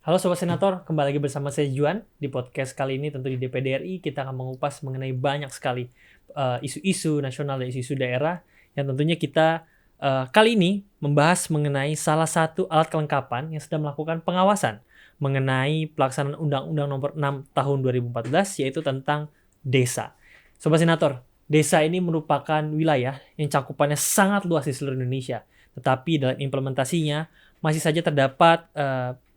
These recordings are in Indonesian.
Halo Sobat Senator, kembali lagi bersama saya Juan. Di podcast kali ini tentu di DPD RI kita akan mengupas mengenai banyak sekali isu-isu nasional dan isu-isu daerah yang tentunya kita kali ini membahas mengenai salah satu alat kelengkapan yang sedang melakukan pengawasan mengenai pelaksanaan Undang-Undang Nomor 6 Tahun 2014 yaitu tentang desa. Sobat Senator, desa ini merupakan wilayah yang cakupannya sangat luas di seluruh Indonesia, tetapi dalam implementasinya masih saja terdapat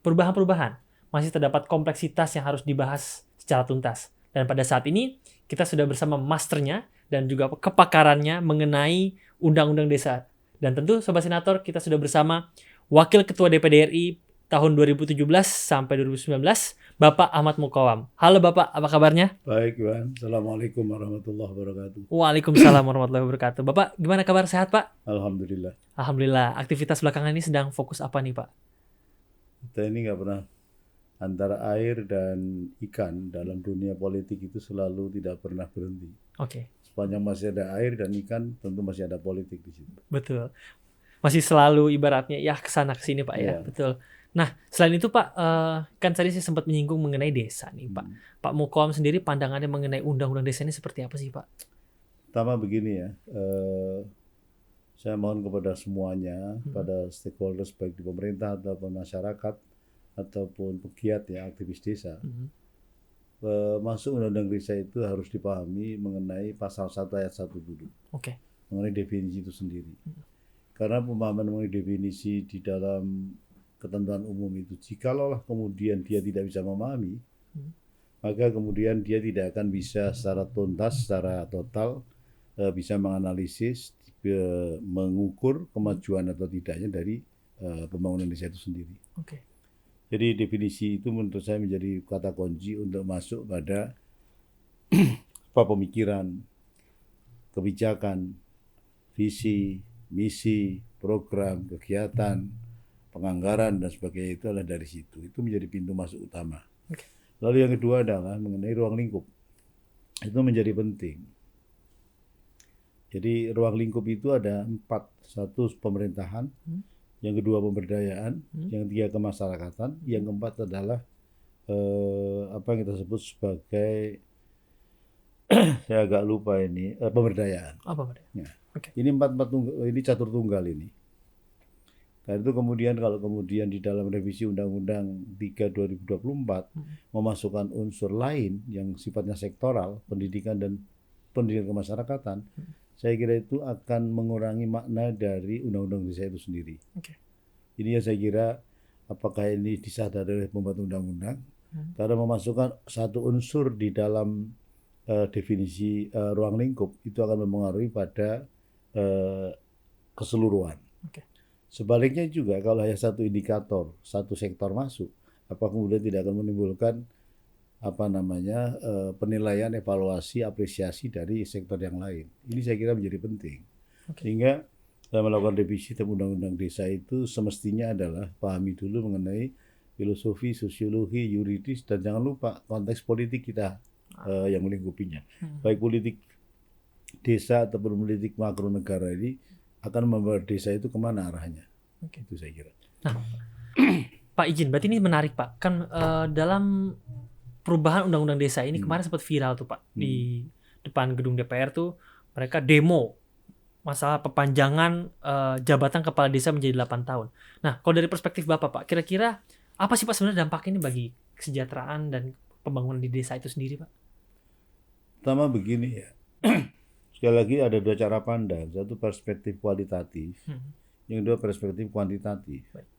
perubahan-perubahan, masih terdapat kompleksitas yang harus dibahas secara tuntas. Dan pada saat ini kita sudah bersama masternya dan juga kepakarannya mengenai Undang-Undang Desa. Dan tentu Sobat Senator kita sudah bersama Wakil Ketua DPD RI tahun 2017 sampai 2019, Bapak Ahmad Mukawam. Halo Bapak, apa kabarnya? Baik, Iwan. Assalamualaikum warahmatullahi wabarakatuh. Waalaikumsalam warahmatullahi wabarakatuh. Bapak, gimana kabar, sehat Pak? Alhamdulillah. Alhamdulillah. Aktivitas belakangan ini sedang fokus apa nih Pak? Kita ini nggak pernah antara air dan ikan dalam dunia politik itu selalu tidak pernah berhenti. Oke, Sepanjang masih ada air dan ikan, tentu masih ada politik di situ. betul. Masih selalu ibaratnya ya kesana kesini Pak ya, Ya. betul. Nah, selain itu Pak, kan tadi saya sempat menyinggung mengenai desa nih Pak. Pak Mukawam sendiri pandangannya mengenai Undang-Undang Desa ini seperti apa sih Pak? Pertama begini ya, saya mohon kepada semuanya, pada stakeholders baik di pemerintah ataupun masyarakat ataupun pegiat ya aktivis desa, masuk Undang-Undang Desa itu harus dipahami mengenai pasal 1 ayat 1 dulu, Oke. mengenai definisi itu sendiri. Karena pemahaman mengenai definisi di dalam ketentuan umum itu, jikalau kemudian dia tidak bisa memahami, maka kemudian dia tidak akan bisa secara tuntas, secara total bisa menganalisis, mengukur kemajuan atau tidaknya dari pembangunan desa itu sendiri. Oke. Jadi definisi itu menurut saya menjadi kata kunci untuk masuk pada pemikiran, kebijakan, visi, misi, program, kegiatan, penganggaran dan sebagainya itu adalah dari situ. Itu menjadi pintu masuk utama. Oke. Lalu yang kedua adalah mengenai ruang lingkup. Itu menjadi penting. Jadi ruang lingkup itu ada 4. 1 pemerintahan, yang kedua pemberdayaan, yang ketiga kemasyarakatan, yang keempat adalah apa yang kita sebut sebagai saya agak lupa ini pemberdayaan. Apa Pak? Ya. Oke. Ini ini catur tunggal ini. Karena itu kemudian kalau kemudian di dalam revisi Undang-Undang 3 2024 memasukkan unsur lain yang sifatnya sektoral, pendidikan dan pendidikan kemasyarakatan, saya kira itu akan mengurangi makna dari Undang-Undang Desa itu sendiri. Oke. Ini ya saya kira apakah ini disadari oleh pembuat undang-undang karena memasukkan satu unsur di dalam definisi ruang lingkup itu akan mempengaruhi pada keseluruhan. Oke. Sebaliknya juga kalau hanya satu indikator, satu sektor masuk, apa kemudian tidak akan menimbulkan penilaian, evaluasi, apresiasi dari sektor yang lain. Ini saya kira menjadi penting. Oke. Sehingga dalam melakukan revisi Undang-Undang Desa itu semestinya adalah pahami dulu mengenai filosofi, sosiologi, yuridis, dan jangan lupa konteks politik kita yang melingkupinya. Baik politik desa ataupun politik makro negara ini akan membawa desa itu kemana arahnya. Oke. Itu saya kira. Nah, Pak izin, berarti ini menarik Pak. Kan dalam perubahan Undang-Undang Desa ini kemarin sempat viral tuh Pak. Di depan gedung DPR tuh mereka demo masalah perpanjangan jabatan kepala desa menjadi 8 tahun. Nah, kalau dari perspektif Bapak Pak, kira-kira apa sih Pak sebenarnya dampak ini bagi kesejahteraan dan pembangunan di desa itu sendiri Pak? Pertama begini ya, sekali lagi ada 2 cara pandang, satu perspektif kualitatif, yang kedua perspektif kuantitatif. Baik.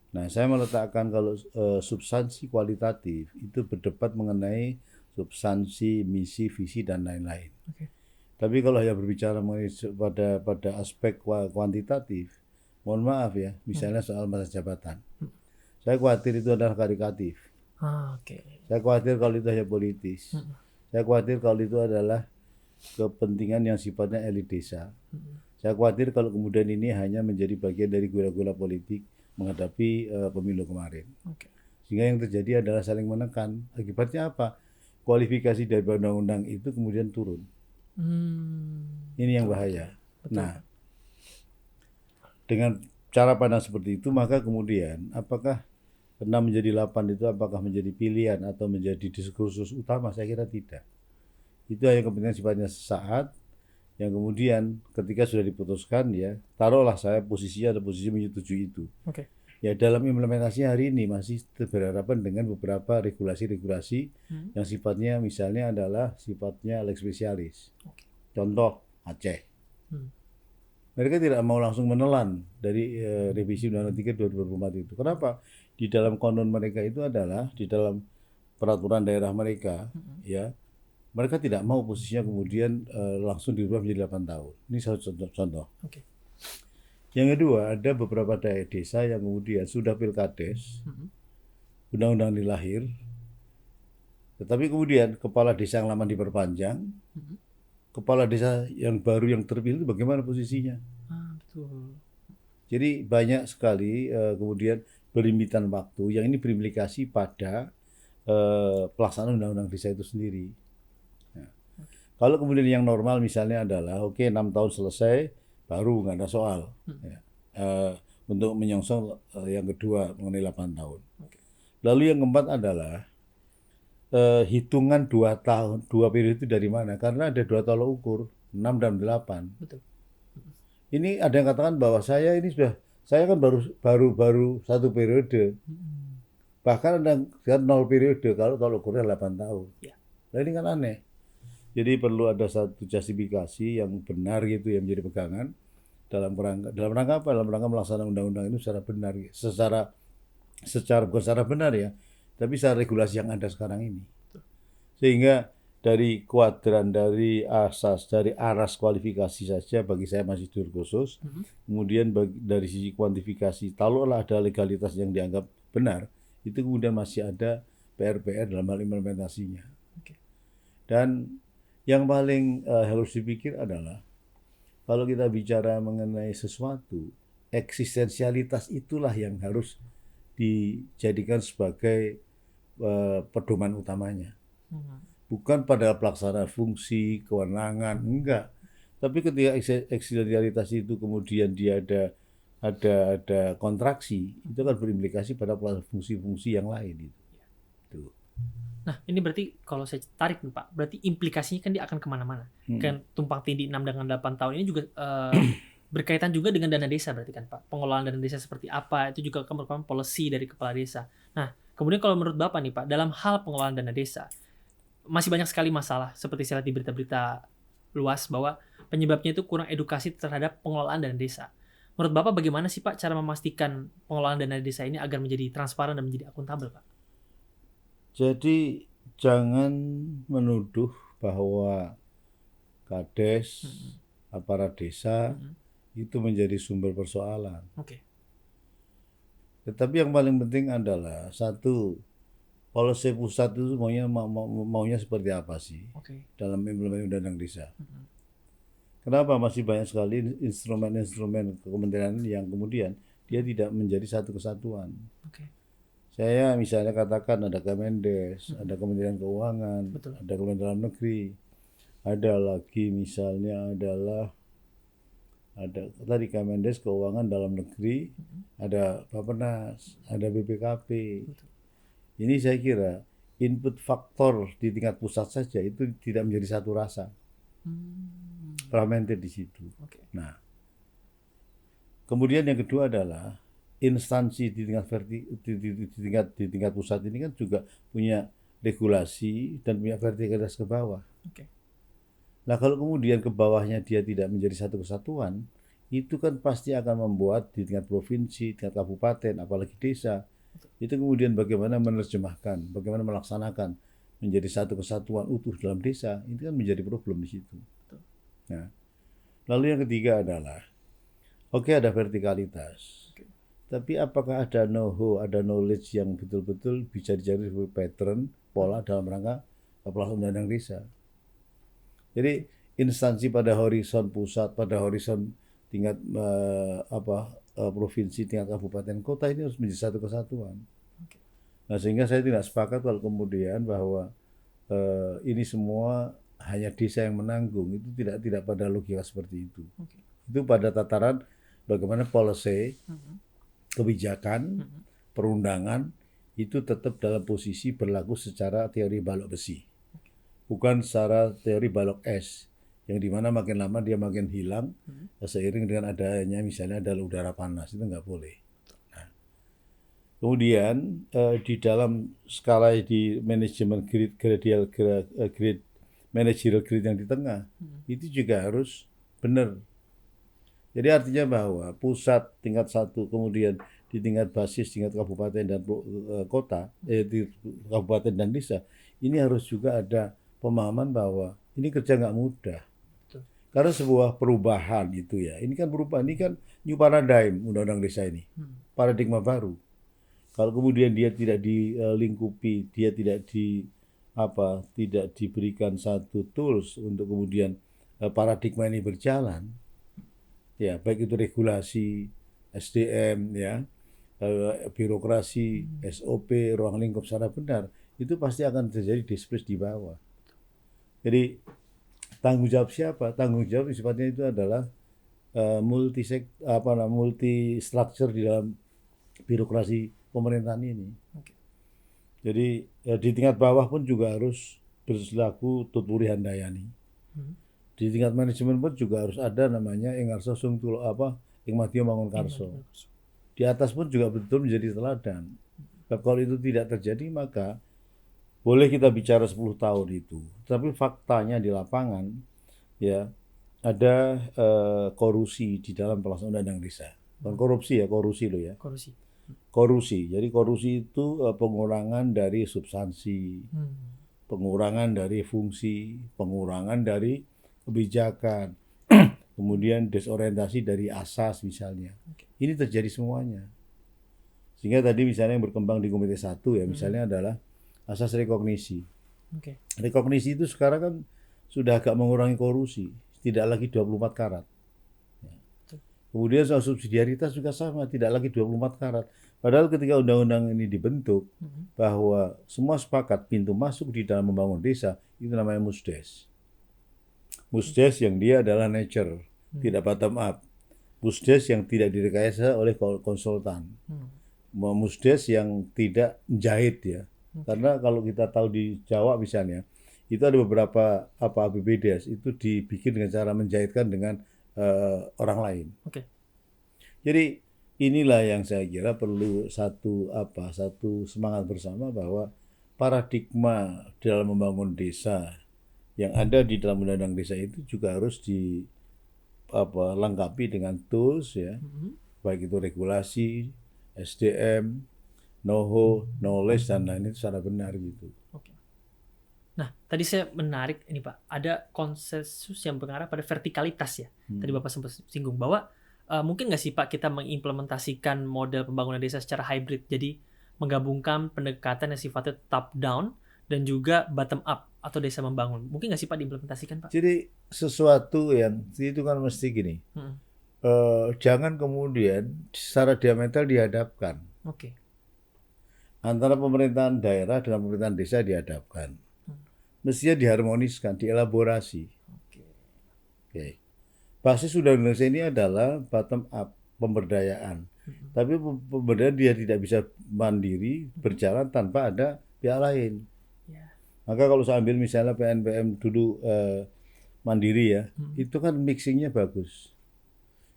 Nah, saya meletakkan kalau substansi kualitatif itu berdebat mengenai substansi, misi, visi dan lain-lain. Oke. Tapi kalau hanya berbicara mengenai pada aspek kuantitatif, mohon maaf ya, misalnya soal masa jabatan. Saya khawatir itu adalah karikatif. Oke. Saya khawatir kalau itu hanya politis. Saya khawatir kalau itu adalah kepentingan yang sifatnya elit desa. Saya khawatir kalau kemudian ini hanya menjadi bagian dari gula-gula politik menghadapi pemilu kemarin. Oke. Sehingga yang terjadi adalah saling menekan. Akibatnya apa? Kualifikasi dari undang-undang itu kemudian turun. Ini yang bahaya. Betul. Nah, dengan cara pandang seperti itu, maka kemudian apakah 6 menjadi 8 itu apakah menjadi pilihan atau menjadi diskursus utama? Saya kira tidak. Itu hanya kepentingan sifatnya sesaat, yang kemudian ketika sudah diputuskan ya, taruhlah saya posisinya ada posisi menyetujui itu. Oke. Ya dalam implementasinya hari ini masih berhadapan dengan beberapa regulasi-regulasi yang sifatnya misalnya adalah sifatnya lex specialis. Contoh Aceh. Mereka tidak mau langsung menelan dari revisi Undang-Undang 3 2024 itu. Kenapa? Di dalam konon mereka itu adalah di dalam peraturan daerah mereka, ya mereka tidak mau posisinya kemudian langsung dirubah menjadi 8 tahun. Ini satu contoh. Oke. Yang kedua, ada beberapa desa yang kemudian sudah pilkades, undang-undang dilahir, tetapi kemudian kepala desa yang lama diperpanjang, kepala desa yang baru yang terpilih itu bagaimana posisinya? Betul. Jadi banyak sekali kemudian berlimitan waktu yang ini berimplikasi pada pelaksanaan undang-undang desa itu sendiri. Nah, kalau kemudian yang normal misalnya adalah oke 6 tahun selesai, baru nggak ada soal. Ya. Untuk menyongsong yang kedua mengenai 8 tahun. Lalu yang keempat adalah hitungan 2 tahun, 2 periode itu dari mana? Karena ada 2 tolok ukur, 6 dan 8. Betul. Ini ada yang katakan bahwa saya kan baru 1 periode. Bahkan ada yang 0 periode kalau tolok ukurnya 8 tahun. Ya. Nah ini kan aneh. Jadi perlu ada satu justifikasi yang benar gitu yang menjadi pegangan dalam rangka apa? Dalam rangka melaksanakan undang-undang itu secara benar, bukan secara benar ya, tapi secara regulasi yang ada sekarang ini. Sehingga dari kuadran, dari asas, dari aras kualifikasi saja bagi saya masih diskursus. Kemudian dari sisi kuantifikasi, taruhlah ada legalitas yang dianggap benar, itu kemudian masih ada PR-PR dalam hal implementasinya. Dan yang paling harus dipikir adalah kalau kita bicara mengenai sesuatu, eksistensialitas itulah yang harus dijadikan sebagai pedoman utamanya. Bukan pada pelaksanaan fungsi, kewenangan, enggak. Tapi ketika eksistensialitas itu kemudian dia ada kontraksi, itu akan berimplikasi pada fungsi-fungsi yang lain itu. Nah, ini berarti kalau saya tarik nih Pak, berarti implikasinya kan dia akan kemana-mana. Kan tumpang tindih 6 dengan 8 tahun ini juga berkaitan juga dengan dana desa berarti kan Pak. Pengelolaan dana desa seperti apa, itu juga akan merupakan policy dari kepala desa. Nah, kemudian kalau menurut Bapak nih Pak, dalam hal pengelolaan dana desa, masih banyak sekali masalah, seperti saya lihat di berita-berita luas bahwa penyebabnya itu kurang edukasi terhadap pengelolaan dana desa. Menurut Bapak bagaimana sih Pak cara memastikan pengelolaan dana desa ini agar menjadi transparan dan menjadi akuntabel Pak? Jadi jangan menuduh bahwa kades, aparat desa itu menjadi sumber persoalan. Tetapi yang paling penting adalah satu, policy pusat itu maunya seperti apa sih dalam implementasi undang-undang desa. Kenapa masih banyak sekali instrumen-instrumen kementerian yang kemudian dia tidak menjadi satu kesatuan. Saya misalnya katakan ada Kemendes, ada Kementerian Keuangan, ada Kementerian Dalam Negeri, ada lagi misalnya adalah ada tadi Kemendes, Keuangan, Dalam Negeri, ada Bappenas, ada BPKP. Ini saya kira input faktor di tingkat pusat saja itu tidak menjadi satu rasa, fragmented di situ. Nah, kemudian yang kedua adalah instansi di tingkat pusat ini kan juga punya regulasi dan punya vertikalitas ke bawah. Nah kalau kemudian ke bawahnya dia tidak menjadi satu kesatuan, itu kan pasti akan membuat di tingkat provinsi, tingkat kabupaten, apalagi desa, itu kemudian bagaimana menerjemahkan, bagaimana melaksanakan menjadi satu kesatuan utuh dalam desa, itu kan menjadi problem di situ. Nah, lalu yang ketiga adalah, ada vertikalitas. Tapi apakah ada know-how, ada knowledge yang betul-betul bisa dijadikan sebagai pattern, pola dalam rangka pelaksanaan undang-undang desa. Jadi instansi pada horizon pusat, pada horizon tingkat provinsi, tingkat kabupaten, kota ini harus menjadi satu kesatuan. Nah sehingga saya tidak sepakat kalau kemudian bahwa ini semua hanya desa yang menanggung, itu tidak pada logika seperti itu. Itu pada tataran bagaimana policy, kebijakan, perundangan itu tetap dalam posisi berlaku secara teori balok besi, bukan secara teori balok es, yang dimana makin lama dia makin hilang seiring dengan adanya misalnya ada udara panas, itu nggak boleh. Nah, kemudian di dalam skala di manajemen grid grid managerial grid yang di tengah itu juga harus benar. Jadi artinya bahwa pusat tingkat 1, kemudian di tingkat basis, tingkat kabupaten dan kota, di kabupaten dan desa, ini harus juga ada pemahaman bahwa ini kerja nggak mudah. Betul. Karena sebuah perubahan itu ya, ini kan perubahan, ini kan new paradigm undang-undang desa ini, paradigma baru. Kalau kemudian dia tidak dilingkupi, dia tidak tidak diberikan satu tools untuk kemudian paradigma ini berjalan, ya baik itu regulasi, SDM, ya birokrasi, SOP, ruang lingkup secara benar, itu pasti akan terjadi displace di bawah. Jadi tanggung jawab siapa? Tanggung jawab sifatnya itu adalah multi structure di dalam birokrasi pemerintahan ini. Jadi di tingkat bawah pun juga harus berlaku tuturi handayani. Di tingkat manajemen pun juga harus ada namanya Engarso Sungtulo Ing Madya Mangun Karso. Di atas pun juga betul menjadi teladan. Kalau itu tidak terjadi maka boleh kita bicara 10 tahun itu, tapi faktanya di lapangan ya ada korupsi di dalam pelaksanaan undang-undang desa. Bukan korupsi ya, korusi loh ya. Korusi. Jadi korusi itu pengurangan dari substansi, pengurangan dari fungsi, pengurangan dari kebijakan, kemudian desorientasi dari asas misalnya. Ini terjadi semuanya. Sehingga tadi misalnya yang berkembang di Komite 1 ya misalnya adalah asas rekognisi. Rekognisi itu sekarang kan sudah agak mengurangi korupsi, tidak lagi 24 karat. Kemudian soal subsidiaritas juga sama, tidak lagi 24 karat. Padahal ketika undang-undang ini dibentuk, bahwa semua sepakat pintu masuk di dalam membangun desa, itu namanya musdes. Musdes yang dia adalah nature, tidak bottom up. Musdes yang tidak direkayasa oleh konsultan. Musdes yang tidak jahit ya. Karena kalau kita tahu di Jawa misalnya, itu ada beberapa APBDes itu dibikin dengan cara menjahitkan dengan orang lain. Jadi inilah yang saya kira perlu satu semangat bersama bahwa paradigma dalam membangun desa yang ada di dalam undang-undang desa itu juga harus lengkapi dengan tools ya, baik itu regulasi, SDM, know-how, knowledge dan lain-lain secara benar gitu. Nah, tadi saya menarik ini Pak, ada konsensus yang mengarah pada vertikalitas ya. Tadi Bapak sempat singgung bahwa mungkin nggak sih Pak kita mengimplementasikan model pembangunan desa secara hybrid, jadi menggabungkan pendekatan yang sifatnya top down dan juga bottom up atau desa membangun. Mungkin nggak sih Pak diimplementasikan Pak? Jadi sesuatu yang itu kan mesti gini, jangan kemudian secara diametral dihadapkan. Antara pemerintahan daerah dan pemerintahan desa dihadapkan. Mestinya diharmoniskan, dielaborasi. Basis undang-undang desa ini adalah bottom up, pemberdayaan. Tapi pemberdayaan dia tidak bisa mandiri berjalan tanpa ada pihak lain. Maka kalau saya ambil misalnya PNPM dulu mandiri ya, itu kan mixingnya bagus.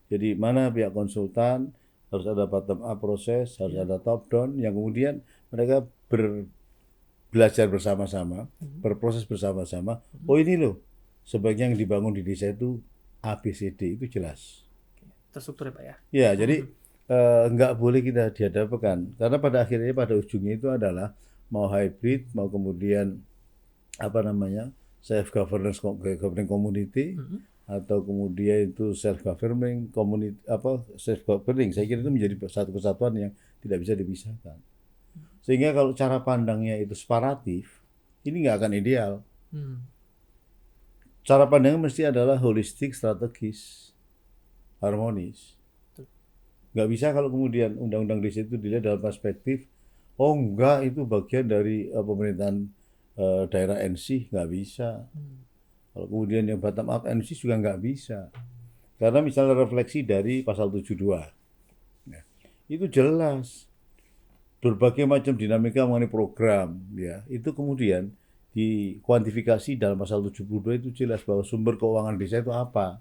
Jadi mana pihak konsultan, harus ada bottom up proses, harus ada top down, yang kemudian mereka belajar bersama-sama, berproses bersama-sama. Oh ini loh, sebagian yang dibangun di desa itu ABCD itu jelas. Terstruktur ya Pak ya? Ya, jadi nggak boleh kita dihadapkan, karena pada akhirnya pada ujungnya itu adalah mau hybrid, mau kemudian self governance governing community, atau kemudian itu self governing community self governing. Saya kira itu menjadi satu kesatuan yang tidak bisa dipisahkan. Sehingga kalau cara pandangnya itu separatif, ini nggak akan ideal. Cara pandangnya mesti adalah holistik, strategis, harmonis. Nggak bisa kalau kemudian undang-undang desa itu dilihat dalam perspektif, oh enggak itu bagian dari pemerintahan daerah NC, nggak bisa. Kalau kemudian yang bottom up NC juga nggak bisa. Karena misalnya refleksi dari pasal 72. Nah, itu jelas. berbagai macam dinamika mengenai program, ya itu kemudian dikuantifikasi dalam pasal 72 itu jelas bahwa sumber keuangan desa itu apa.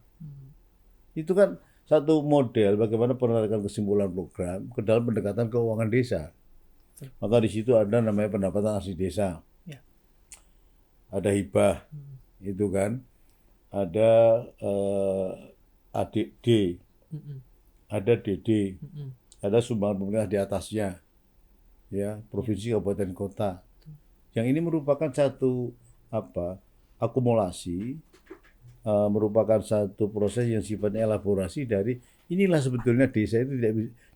Itu kan satu model bagaimana penarikan kesimpulan program ke dalam pendekatan keuangan desa. Maka di situ ada namanya pendapatan asli desa, Ya. ada hibah, itu kan, ada ADD, ada DD, ada sumbangan pemerintah di atasnya, ya provinsi, kabupaten, kota. Yang ini merupakan satu akumulasi, merupakan satu proses yang sifatnya elaborasi dari inilah sebetulnya desa itu tidak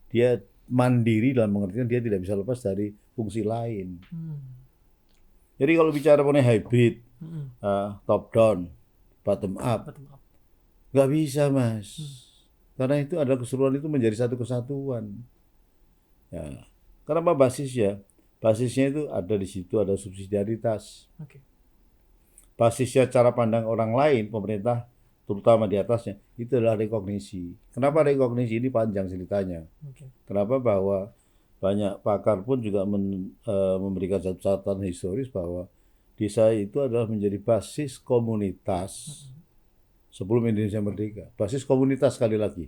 dia mandiri dalam pengertian dia tidak bisa lepas dari fungsi lain. Jadi kalau bicara mengenai hybrid, top down, bottom up, nggak bisa mas, karena itu adalah keseluruhan itu menjadi satu kesatuan. Ya. Kenapa basisnya? Basisnya itu ada di situ, ada subsidiaritas. Basisnya cara pandang orang lain, pemerintah, terutama di atasnya, itu adalah rekognisi. Kenapa rekognisi ini panjang ceritanya? Kenapa bahwa banyak pakar pun juga memberikan satu catatan historis bahwa desa itu adalah menjadi basis komunitas sebelum Indonesia merdeka. Basis komunitas sekali lagi,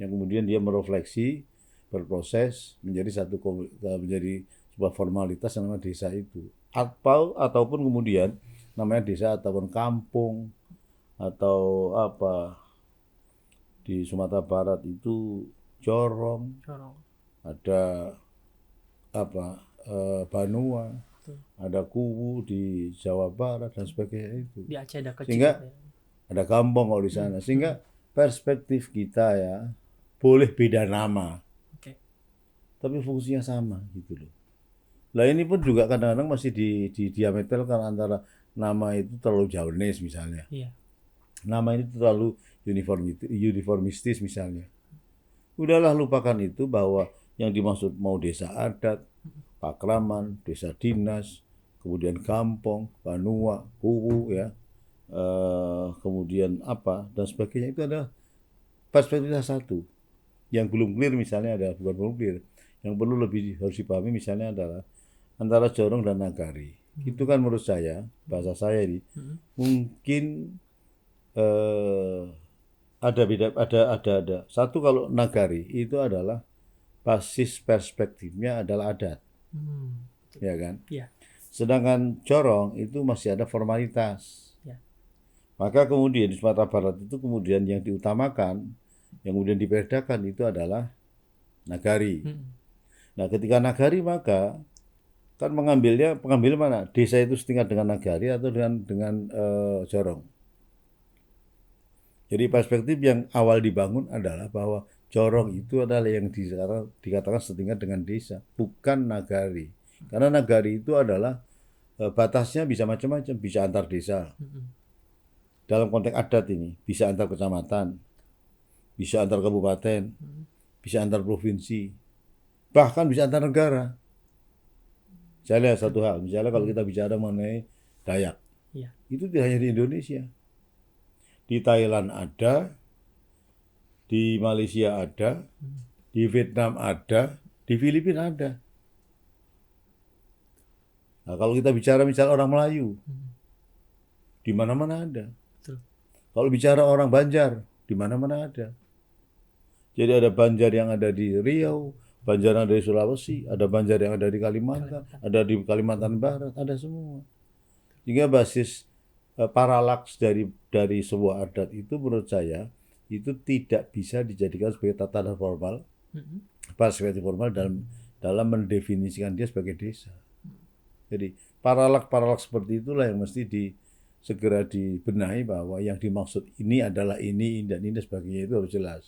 yang kemudian dia merefleksi, berproses menjadi menjadi sebuah formalitas yang namanya desa itu. Ataupun kemudian namanya desa ataupun kampung atau di Sumatera Barat itu corong. Ada Banua, ada Kuwu di Jawa Barat dan sebagainya itu. Di Aceh ada kecil. Sehingga ada kampung kalau di sana. Sehingga perspektif kita ya boleh beda nama, tapi fungsinya sama gitu loh. Lah ini pun juga kadang-kadang masih diametralkan antara nama itu terlalu jauhnis misalnya. Nama ini terlalu uniformistis misalnya. Udahlah lupakan itu, bahwa yang dimaksud mau desa adat, pakraman, desa dinas, kemudian kampung, Banua, Kuwu, ya, kemudian dan sebagainya, itu adalah perspektif satu. Yang belum clear misalnya bukan belum clear, yang perlu lebih harus dipahami misalnya adalah antara Jorong dan Nagari. Itu kan menurut saya, bahasa saya ini, mungkin ada satu. Kalau Nagari itu adalah basis perspektifnya adalah adat, ya kan? Sedangkan Jorong itu masih ada formalitas. Maka kemudian di Sumatera Barat itu kemudian yang diutamakan, yang kemudian diperdakan itu adalah Nagari. Nah ketika Nagari maka kan pengambil mana? Desa itu setingkat dengan Nagari atau dengan Jorong. Jadi perspektif yang awal dibangun adalah bahwa Jorong itu adalah yang dikatakan setingkat dengan desa, bukan Nagari. Karena Nagari itu adalah batasnya bisa macam-macam, bisa antar desa. Dalam konteks adat ini, bisa antar kecamatan, bisa antar kabupaten, bisa antar provinsi, bahkan bisa antar negara. Saya lihat satu hal, misalnya kalau kita bicara mengenai Dayak, itu tidak hanya di Indonesia. Di Thailand ada, di Malaysia ada, di Vietnam ada, di Filipina ada. Nah, kalau kita bicara orang Melayu, di mana-mana ada. Kalau bicara orang Banjar, di mana-mana ada. Jadi ada Banjar yang ada di Riau, Banjar yang ada di Sulawesi, ada Banjar yang ada di Kalimantan, ada di Kalimantan Barat, ada semua. Sehingga basis paralaks dari sebuah adat itu menurut saya itu tidak bisa dijadikan sebagai tatanan formal, perspektif formal dalam mendefinisikan dia sebagai desa. Jadi paralaks seperti itulah yang mesti segera dibenahi, bahwa yang dimaksud ini adalah ini dan ini dan sebagainya, itu harus jelas.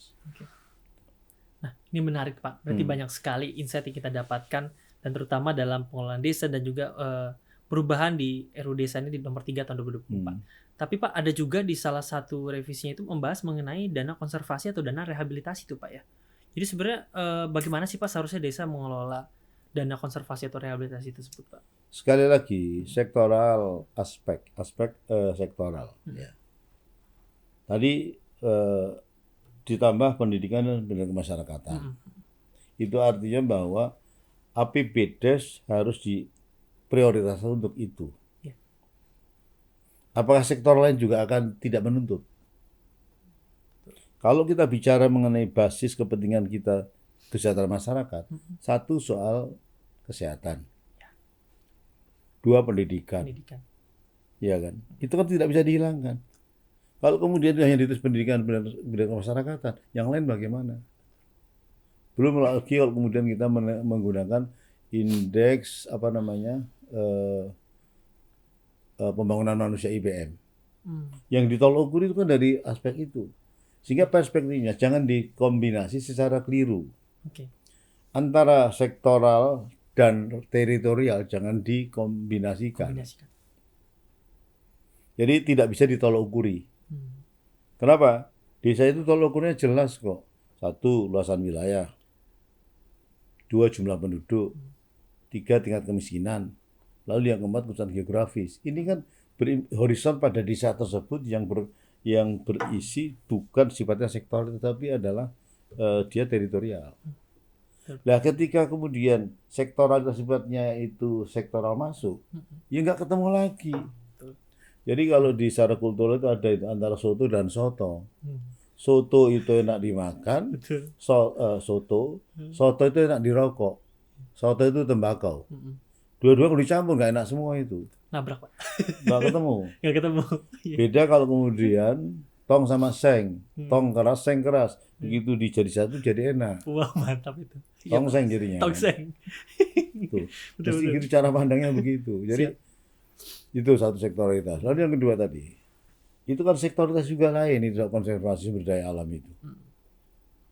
Nah ini menarik Pak, berarti banyak sekali insight yang kita dapatkan, dan terutama dalam pengelolaan desa dan juga perubahan di RUU Desa ini di nomor 3 tahun 2024. Tapi Pak, ada juga di salah satu revisinya itu membahas mengenai dana konservasi atau dana rehabilitasi itu Pak ya. Jadi sebenarnya bagaimana sih Pak seharusnya desa mengelola dana konservasi atau rehabilitasi tersebut Pak? Sekali lagi, sektoral, aspek sektoral. Ya. Tadi ditambah pendidikan dan pendidikan kemasyarakatan. Itu artinya bahwa APBDes harus diprioritaskan untuk itu. Ya. Apakah sektor lain juga akan tidak menuntut? Kalau kita bicara mengenai basis kepentingan kita kesejahteraan masyarakat, satu soal kesehatan, dua pendidikan, ya kan? Itu kan tidak bisa dihilangkan. Kalau kemudian hanya ditulis pendidikan kemasyarakatan, yang lain bagaimana? Belum lagi kalau kemudian kita menggunakan indeks pembangunan manusia IPM. Yang ditolak ukur itu kan dari aspek itu. Sehingga perspektifnya jangan dikombinasi secara keliru. Antara sektoral dan teritorial jangan dikombinasikan. Jadi tidak bisa ditolak ukuri. Kenapa? Desa itu tolak ukurnya jelas kok. 1, luasan wilayah. 2, jumlah penduduk. 3, tingkat kemiskinan. Lalu yang keempat, urusan geografis. Ini kan horizon pada desa tersebut yang berisi bukan sifatnya sektoral, tetapi adalah dia teritorial. Nah, ketika kemudian sektoral sifatnya itu sektoral masuk, ya nggak ketemu lagi. Jadi kalau di secara kultural itu ada antara soto dan soto. Soto itu enak dimakan, soto itu enak dirokok, soto itu tembakau. Dua-dua kalau dicampur nggak enak semua itu. Nabrak, Pak. Nggak ketemu. Nggak ketemu. Beda kalau kemudian tong sama seng, tong keras, seng keras, begitu dijadi satu jadi enak. Wah, mantap itu. Tong seng jadinya. Tong seng. Tuh. Itu cara pandangnya begitu. Jadi itu satu sektoritas. Lalu yang kedua tadi, itu kan sektoritas juga lain itu konservasi sumber daya alam itu.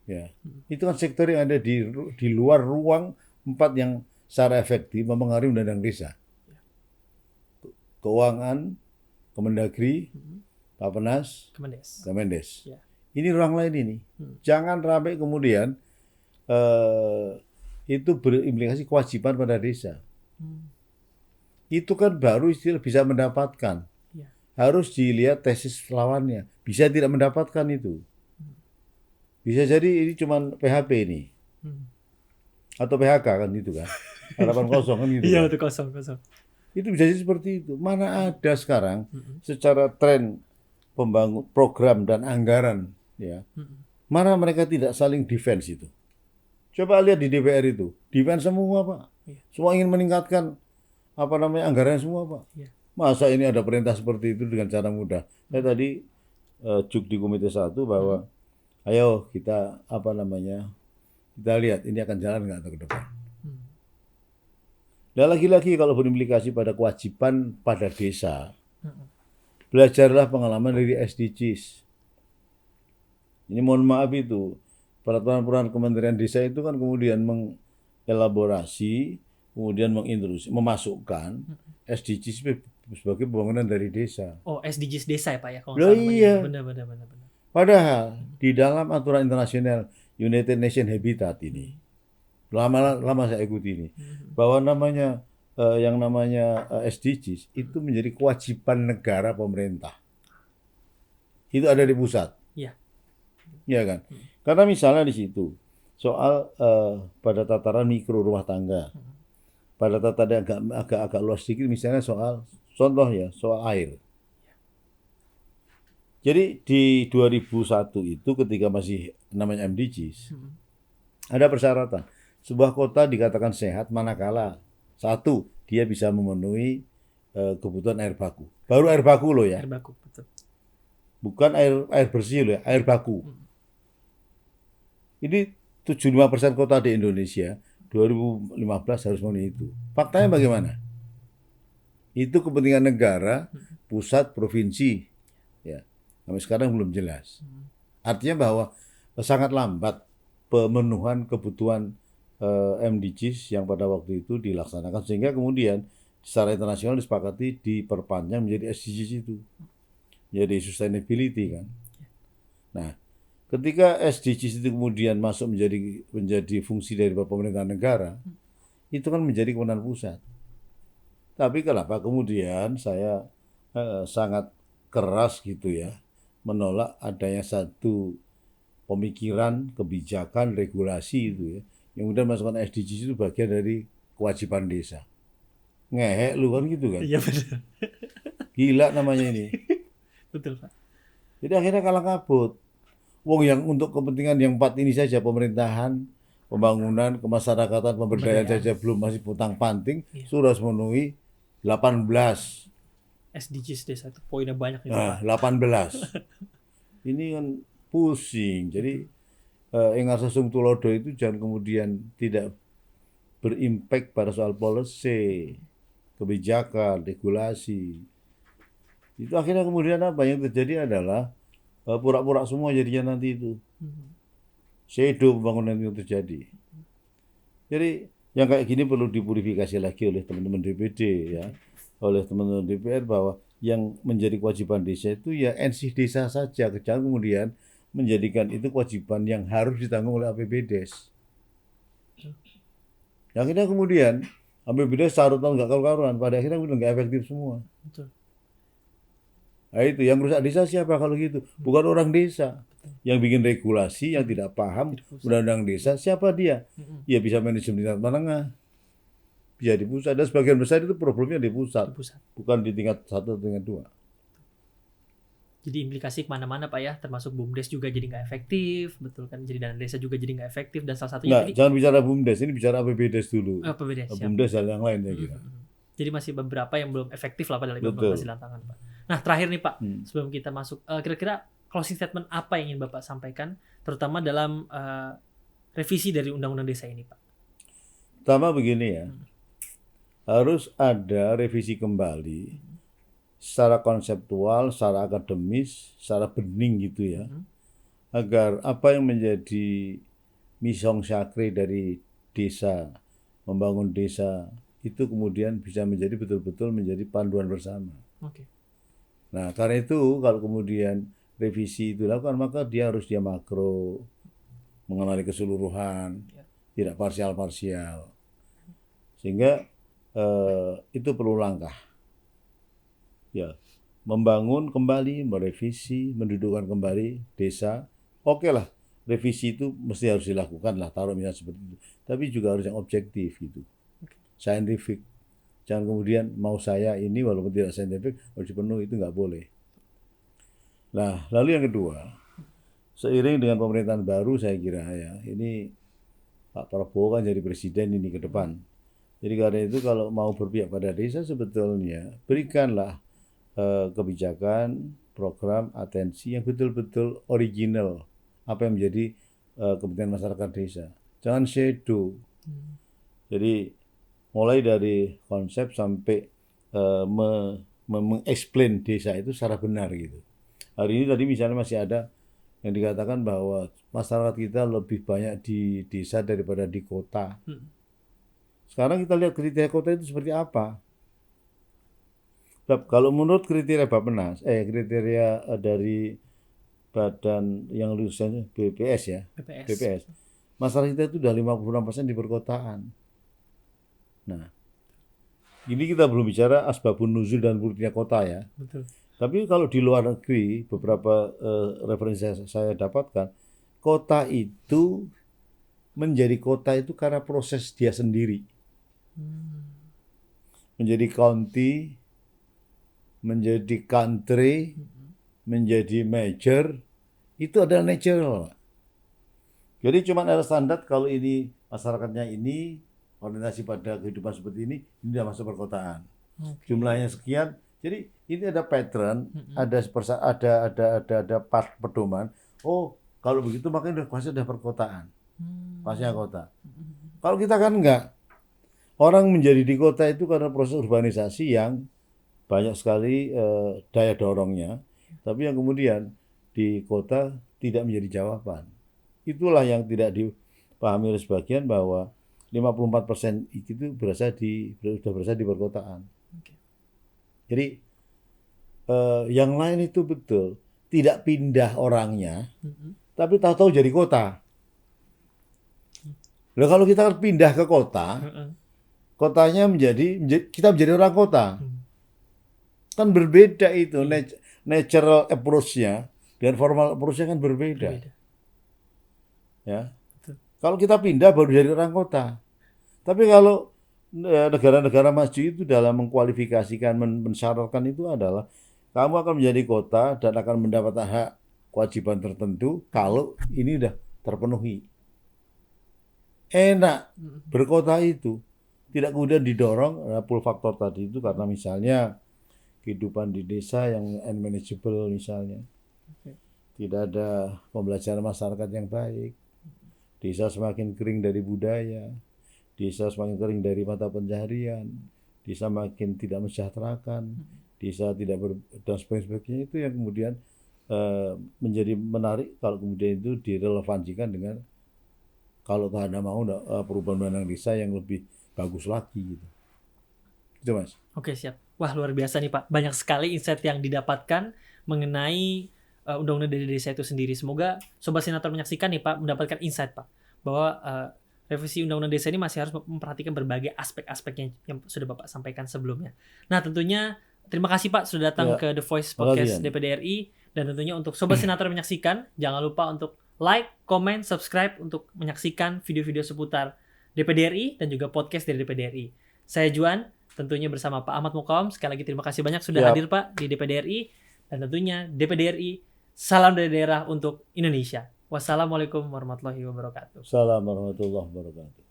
Ya, itu kan sektor yang ada di luar ruang 4 yang secara efektif mempengaruhi undang-undang desa. Keuangan, Kemendagri, Bappenas, Kemendes. Ya. Ini ruang lain ini. Jangan sampai kemudian itu berimplikasi kewajiban pada desa. Itu kan baru istilah bisa mendapatkan. Ya. Harus dilihat tesis lawannya. Bisa tidak mendapatkan itu. Bisa jadi ini cuma PHP ini. Atau PHK kan gitu kan. Harapan kosong kan gitu. Iya, kan? itu kosong. Itu bisa jadi seperti itu. Mana ada sekarang secara tren pembangun program dan anggaran ya. Mana mereka tidak saling defense itu. Coba lihat di DPR itu, defense semua, Pak. Semua ingin meningkatkan anggaran semua, Pak. Masa ini ada perintah seperti itu dengan cara mudah. Saya tadi juk di Komite 1 bahwa ayo kita kita lihat ini akan jalan nggak ke depan. Dan lagi-lagi kalau berimplikasi pada kewajiban pada desa, belajarlah pengalaman dari SDGs. Ini mohon maaf itu, peraturan Kementerian Desa itu kan kemudian mengelaborasi, kemudian memasukkan SDGs sebagai pembangunan dari desa. Oh, SDGs desa ya Pak ya? Loh iya. Benar. Padahal di dalam aturan internasional United Nations Habitat ini, lama saya ikuti ini, bahwa yang namanya SDGs itu menjadi kewajiban negara pemerintah. Itu ada di pusat. Iya. Iya kan? Karena misalnya di situ soal pada tataran mikro rumah tangga, pada tataran agak luas sedikit, misalnya soal air. Jadi di 2001 itu ketika masih namanya MDGs, ada persyaratan. Sebuah kota dikatakan sehat manakala 1, dia bisa memenuhi kebutuhan air baku. Baru air baku loh ya. Air baku, betul. Bukan air bersih loh ya, air baku. Ini 75% kota di Indonesia 2015 harus memenuhi itu. Faktanya bagaimana? Itu kepentingan negara, pusat, provinsi. Ya. Sampai sekarang belum jelas. Artinya bahwa sangat lambat pemenuhan kebutuhan MDGs yang pada waktu itu dilaksanakan, sehingga kemudian secara internasional disepakati diperpanjang menjadi SDGs itu, jadi sustainability kan. Nah, ketika SDGs itu kemudian masuk menjadi fungsi dari pemerintahan negara, itu kan menjadi kewenangan pusat. Tapi kenapa kemudian saya sangat keras gitu ya menolak adanya satu pemikiran, kebijakan, regulasi itu ya, yang kemudian masukkan SDGs itu bagian dari kewajiban desa. Ngehek lu kan gitu kan. Iya benar. Gila namanya ini. Betul, Pak. Jadi akhirnya kalah kabut. Wong yang untuk kepentingan yang 4 ini saja, pemerintahan, pembangunan, kemasyarakatan, pemberdayaan saja belum, masih putang panting, Iya. sudah memenuhi 18. SDGs desa itu poinnya banyak itu, Nah, Pak. 18. Ini kan pusing. Jadi Engar Sesung Tulodo itu jangan kemudian tidak berimpact pada soal policy, kebijakan, regulasi. Itu akhirnya kemudian apa yang terjadi adalah pura-pura semua jadinya nanti itu. Shadow pembangunan itu terjadi. Jadi yang kayak gini perlu dipurifikasi lagi oleh teman-teman DPD ya, oleh teman-teman DPR, bahwa yang menjadi kewajiban desa itu ya NC desa saja, jangan kemudian menjadikan itu kewajiban yang harus ditanggung oleh APBDes. Akhirnya kemudian APBDes sarutan nggak karu-karuan, pada akhirnya udah nggak efektif semua. Betul. Nah itu yang rusak desa siapa kalau gitu? Bukan orang desa. Yang bikin regulasi, yang tidak paham undang-undang desa, siapa dia? Ya bisa manajemen tingkat menengah, bisa di pusat, dan sebagian besar itu problemnya di pusat, bukan di tingkat 1, tingkat 2. Jadi implikasi kemana-mana, Pak ya, termasuk BUMDes juga jadi nggak efektif, betul kan? Jadi dana desa juga jadi nggak efektif, dan salah satunya tadi Jangan bicara BUMDes, ini bicara APBDes dulu. APBDes, BUMDes hal yang lain saya kira. Jadi masih beberapa yang belum efektif lah pada Betul. implementasi tantangan, Pak. Nah terakhir nih Pak, sebelum kita masuk, kira-kira closing statement apa yang ingin Bapak sampaikan, terutama dalam revisi dari Undang-Undang Desa ini, Pak? Pertama begini ya, harus ada revisi kembali secara konseptual, secara akademis, secara bening gitu ya, agar apa yang menjadi misong syakri dari desa, membangun desa, itu kemudian bisa menjadi betul-betul menjadi panduan bersama. Oke. Nah, karena itu kalau kemudian revisi itu dilakukan, maka dia harus makro, mengenali keseluruhan, tidak parsial-parsial. Sehingga itu perlu langkah. Ya, membangun kembali, merevisi, mendudukkan kembali desa. Oke lah, revisi itu mesti harus dilakukan lah, taruh misalnya seperti itu. Tapi juga harus yang objektif gitu. Scientific. Jangan kemudian mau saya ini walaupun tidak scientific harus dipenuhi, itu nggak boleh. Nah, lalu yang kedua, seiring dengan pemerintahan baru saya kira ya, ini Pak Prabowo kan jadi presiden ini ke depan. Jadi karena itu kalau mau berpihak pada desa sebetulnya berikanlah kebijakan, program, atensi yang betul-betul original, apa yang menjadi kepentingan masyarakat desa. Jangan shadow. Jadi mulai dari konsep sampai mengeksplain desa itu secara benar gitu. Hari ini tadi misalnya masih ada yang dikatakan bahwa masyarakat kita lebih banyak di desa daripada di kota. Sekarang kita lihat kriteria kota itu seperti apa. Kalau menurut kriteria Bappenas, kriteria dari badan yang lulusannya BPS ya, BPS, masyarakat kita itu udah 56% di perkotaan. Nah, ini kita belum bicara asbabun nuzul dan buruknya kota ya. Betul. Tapi kalau di luar negeri, beberapa referensi saya dapatkan, kota itu menjadi kota itu karena proses dia sendiri. Menjadi county, menjadi country, menjadi major, itu adalah natural. Jadi cuma ada standar kalau ini masyarakatnya ini, orientasi pada kehidupan seperti ini sudah masuk perkotaan. Jumlahnya sekian. Jadi ini ada pattern, ada part pedoman. Oh, kalau begitu makanya udah perkotaan. Pasnya kota. Kalau kita kan enggak. Orang menjadi di kota itu karena proses urbanisasi yang banyak sekali daya dorongnya. Tapi yang kemudian di kota tidak menjadi jawaban. Itulah yang tidak dipahami oleh sebagian, bahwa 54% itu sudah berasal di perkotaan. Jadi yang lain itu betul tidak pindah orangnya, tapi tahu-tahu jadi kota. Nah, kalau kita pindah ke kota, kotanya kita menjadi orang kota. Kan berbeda itu, natural approach-nya dan formal approach-nya kan berbeda. Ya. Kalau kita pindah baru jadi orang kota. Tapi kalau negara-negara maju itu dalam mengkualifikasikan, mensyaratkan itu adalah kamu akan menjadi kota dan akan mendapat hak kewajiban tertentu kalau ini udah terpenuhi. Enak berkota itu. Tidak kemudian didorong pull faktor tadi itu karena misalnya kehidupan di desa yang unmanageable misalnya. Tidak ada pembelajaran masyarakat yang baik. Desa semakin kering dari budaya. Desa semakin kering dari mata pencaharian. Desa makin tidak mensejahterakan. Desa tidak dan sebagainya itu yang kemudian menjadi menarik kalau kemudian itu direlevansikan dengan kalau Anda mau perubahan undang desa yang lebih bagus lagi gitu. Gitu Mas. Oke, siap. Wah, luar biasa nih Pak. Banyak sekali insight yang didapatkan mengenai undang-undang dari desa itu sendiri. Semoga Sobat Senator menyaksikan nih Pak, mendapatkan insight Pak. Bahwa revisi undang-undang desa ini masih harus memperhatikan berbagai aspek-aspek yang sudah Bapak sampaikan sebelumnya. Nah, tentunya terima kasih Pak sudah datang ke The Voice Podcast DPD RI. Dan tentunya untuk Sobat Senator menyaksikan, jangan lupa untuk like, comment, subscribe untuk menyaksikan video-video seputar DPD RI dan juga podcast dari DPD RI. Saya Juan, tentunya bersama Pak Ahmad Muqawam. Sekali lagi terima kasih banyak sudah hadir Pak di DPD RI. Dan tentunya DPD RI, salam dari daerah untuk Indonesia. Wassalamualaikum warahmatullahi wabarakatuh. Assalamualaikum warahmatullahi wabarakatuh.